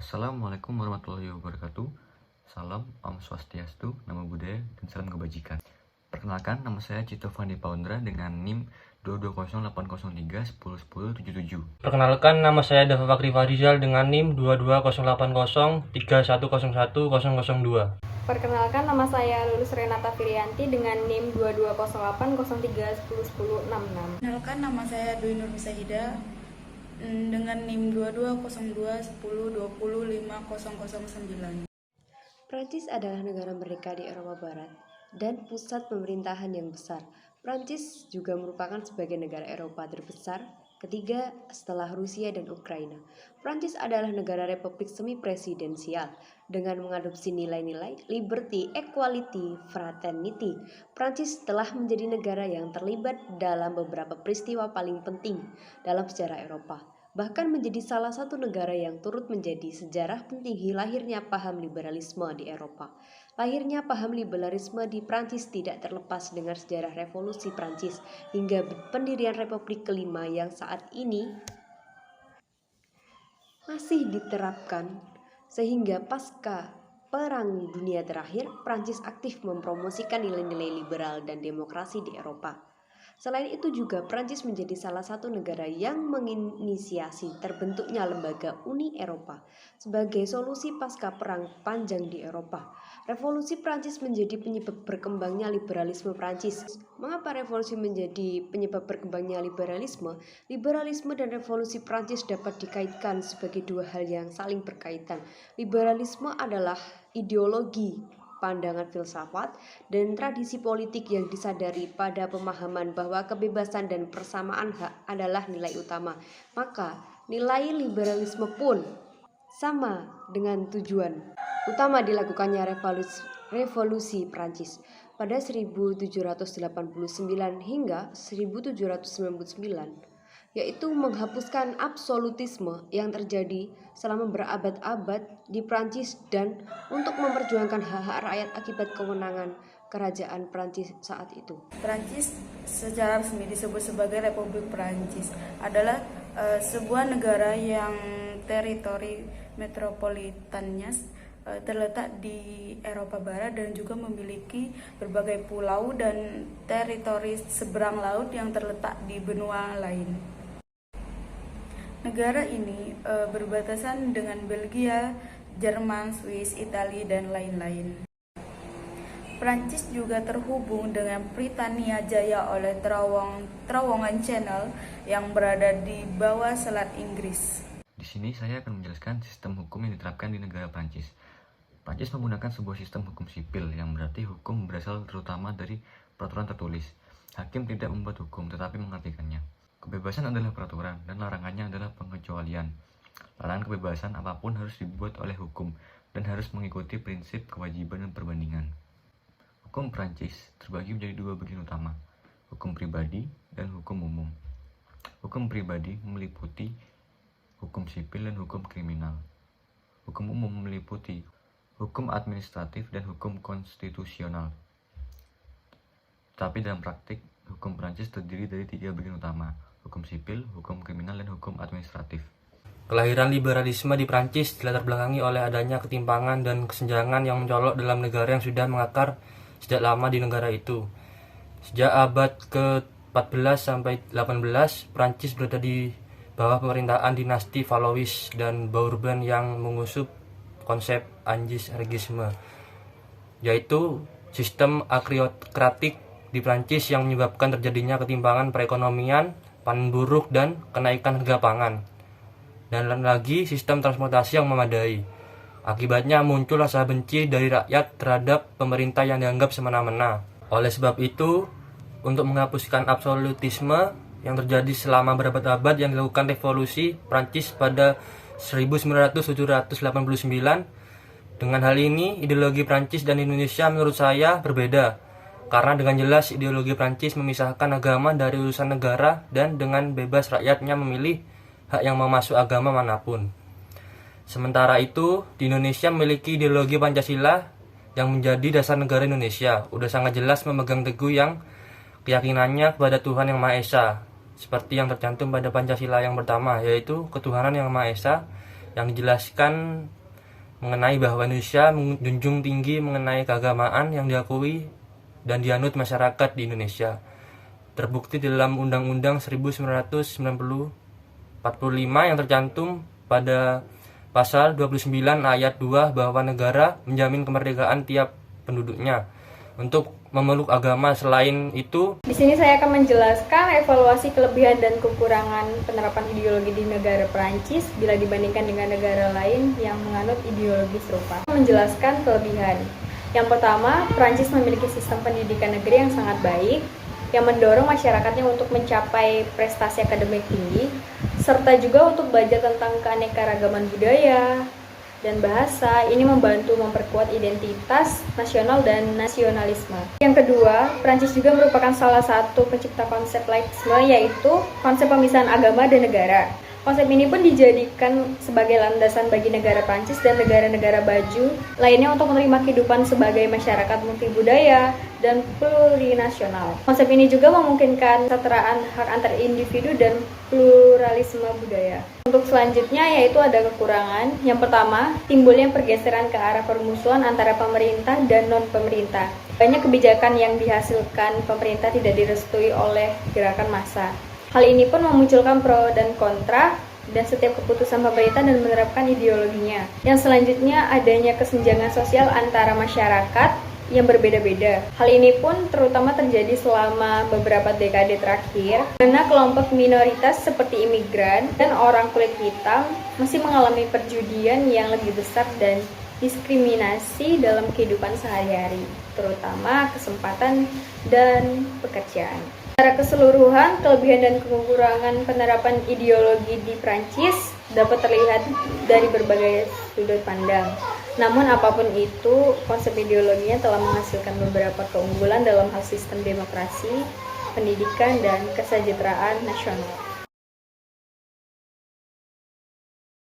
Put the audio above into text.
Assalamualaikum warahmatullahi wabarakatuh. Salam, Om Swastiastu, Namo Buddhaya, dan salam kebajikan. Perkenalkan, nama saya Cito Fandi Paundra dengan NIM 2208003101077. Perkenalkan, nama saya Dava Fakri Farizal dengan NIM 2208031011002. Perkenalkan, nama saya Lulus Renata Firianti dengan NIM 2208003101066. Perkenalkan, nama saya Dwi Nur Misahida dengan NIM 220210205009. Prancis adalah negara merdeka di Eropa Barat dan pusat pemerintahan yang besar. Prancis juga merupakan sebagai negara Eropa terbesar ketiga setelah Rusia dan Ukraina. Prancis adalah negara republik semi-presidensial dengan mengadopsi nilai-nilai liberty, equality, fraternity. Prancis telah menjadi negara yang terlibat dalam beberapa peristiwa paling penting dalam sejarah Eropa, bahkan menjadi salah satu negara yang turut menjadi sejarah penting lahirnya paham liberalisme di Eropa. Lahirnya paham liberalisme di Prancis tidak terlepas dengan sejarah revolusi Prancis hingga pendirian Republik kelima yang saat ini masih diterapkan, sehingga pasca Perang Dunia terakhir, Prancis aktif mempromosikan nilai-nilai liberal dan demokrasi di Eropa. Selain itu juga Prancis menjadi salah satu negara yang menginisiasi terbentuknya lembaga Uni Eropa sebagai solusi pasca perang panjang di Eropa. Revolusi Prancis menjadi penyebab berkembangnya liberalisme Prancis. Mengapa revolusi menjadi penyebab berkembangnya liberalisme? Liberalisme dan revolusi Prancis dapat dikaitkan sebagai dua hal yang saling berkaitan. Liberalisme adalah ideologi, pandangan filsafat, dan tradisi politik yang disadari pada pemahaman bahwa kebebasan dan persamaan hak adalah nilai utama. Maka, nilai liberalisme pun sama dengan tujuan utama dilakukannya revolusi Prancis. Pada 1789 hingga 1799, yaitu menghapuskan absolutisme yang terjadi selama berabad-abad di Prancis dan untuk memperjuangkan hak-hak rakyat akibat kewenangan kerajaan Prancis saat itu. Prancis secara resmi disebut sebagai Republik Prancis adalah sebuah negara yang teritori metropolitannya terletak di Eropa Barat dan juga memiliki berbagai pulau dan teritori seberang laut yang terletak di benua lain. Negara ini berbatasan dengan Belgia, Jerman, Swiss, Italia, dan lain-lain. Prancis juga terhubung dengan Britania Jaya oleh terowongan Channel yang berada di bawah Selat Inggris. Di sini saya akan menjelaskan sistem hukum yang diterapkan di negara Prancis. Prancis menggunakan sebuah sistem hukum sipil yang berarti hukum berasal terutama dari peraturan tertulis. Hakim tidak membuat hukum tetapi mengartikannya. Kebebasan adalah peraturan dan larangannya adalah pengecualian. Larangan kebebasan apapun harus dibuat oleh hukum dan harus mengikuti prinsip kewajiban dan perbandingan. Hukum Prancis terbagi menjadi dua bagian utama, hukum pribadi dan hukum umum. Hukum pribadi meliputi hukum sipil dan hukum kriminal. Hukum umum meliputi hukum administratif dan hukum konstitusional. Tapi dalam praktik, hukum Prancis terdiri dari tiga bagian utama, hukum sipil, hukum kriminal, dan hukum administratif. Kelahiran liberalisme di Prancis dilatar belakangi oleh adanya ketimpangan dan kesenjangan yang mencolok dalam negara yang sudah mengakar sejak lama di negara itu. Sejak abad ke-14 sampai 18, Prancis berada di bawah pemerintahan dinasti Valois dan Bourbon yang mengusung konsep Ancien Regisme, yaitu sistem akrokratik di Prancis yang menyebabkan terjadinya ketimpangan perekonomian, panen buruk, dan kenaikan harga pangan. Dan lagi sistem transportasi yang memadai. Akibatnya muncul rasa benci dari rakyat terhadap pemerintah yang dianggap semena-mena. Oleh sebab itu, untuk menghapuskan absolutisme yang terjadi selama berabad-abad yang dilakukan revolusi Prancis pada 1989, dengan hal ini ideologi Prancis dan Indonesia menurut saya berbeda. Karena dengan jelas ideologi Prancis memisahkan agama dari urusan negara dan dengan bebas rakyatnya memilih hak yang mau masuk agama manapun. Sementara itu, di Indonesia memiliki ideologi Pancasila yang menjadi dasar negara Indonesia. Udah sangat jelas memegang teguh yang keyakinannya kepada Tuhan Yang Maha Esa, seperti yang tercantum pada Pancasila yang pertama, yaitu ketuhanan Yang Maha Esa, yang dijelaskan mengenai bahwa Indonesia menjunjung tinggi mengenai keagamaan yang diakui dan dianut masyarakat di Indonesia. Terbukti dalam Undang-Undang 1945 yang tercantum pada pasal 29 ayat 2 bahwa negara menjamin kemerdekaan tiap penduduknya untuk memeluk agama. Selain itu, Di sini saya akan menjelaskan evaluasi kelebihan dan kekurangan penerapan ideologi di negara Perancis bila dibandingkan dengan negara lain yang menganut ideologi serupa. Menjelaskan kelebihan. Yang pertama, Perancis memiliki sistem pendidikan negeri yang sangat baik, yang mendorong masyarakatnya untuk mencapai prestasi akademik tinggi, serta juga untuk belajar tentang keanekaragaman budaya dan bahasa. Ini membantu memperkuat identitas nasional dan nasionalisme. Yang kedua, Prancis juga merupakan salah satu pencipta konsep laicisme, yaitu konsep pemisahan agama dan negara. Konsep ini pun dijadikan sebagai landasan bagi negara Prancis dan negara-negara baju lainnya untuk menerima kehidupan sebagai masyarakat multibudaya dan plurinasional. Konsep ini juga memungkinkan kesetaraan hak antar individu dan pluralisme budaya. Untuk selanjutnya yaitu ada kekurangan. Yang pertama, timbulnya pergeseran ke arah permusuhan antara pemerintah dan non-pemerintah. Banyak kebijakan yang dihasilkan pemerintah tidak direstui oleh gerakan massa. Hal ini pun memunculkan pro dan kontra dan setiap keputusan pemerintah dan menerapkan ideologinya. Yang selanjutnya adanya kesenjangan sosial antara masyarakat yang berbeda-beda. Hal ini pun terutama terjadi selama beberapa dekade terakhir, karena kelompok minoritas seperti imigran dan orang kulit hitam masih mengalami perjudian yang lebih besar dan diskriminasi dalam kehidupan sehari-hari, terutama kesempatan dan pekerjaan. Secara keseluruhan, kelebihan dan kekurangan penerapan ideologi di Prancis dapat terlihat dari berbagai sudut pandang. Namun apapun itu, konsep ideologinya telah menghasilkan beberapa keunggulan dalam hal sistem demokrasi, pendidikan, dan kesejahteraan nasional.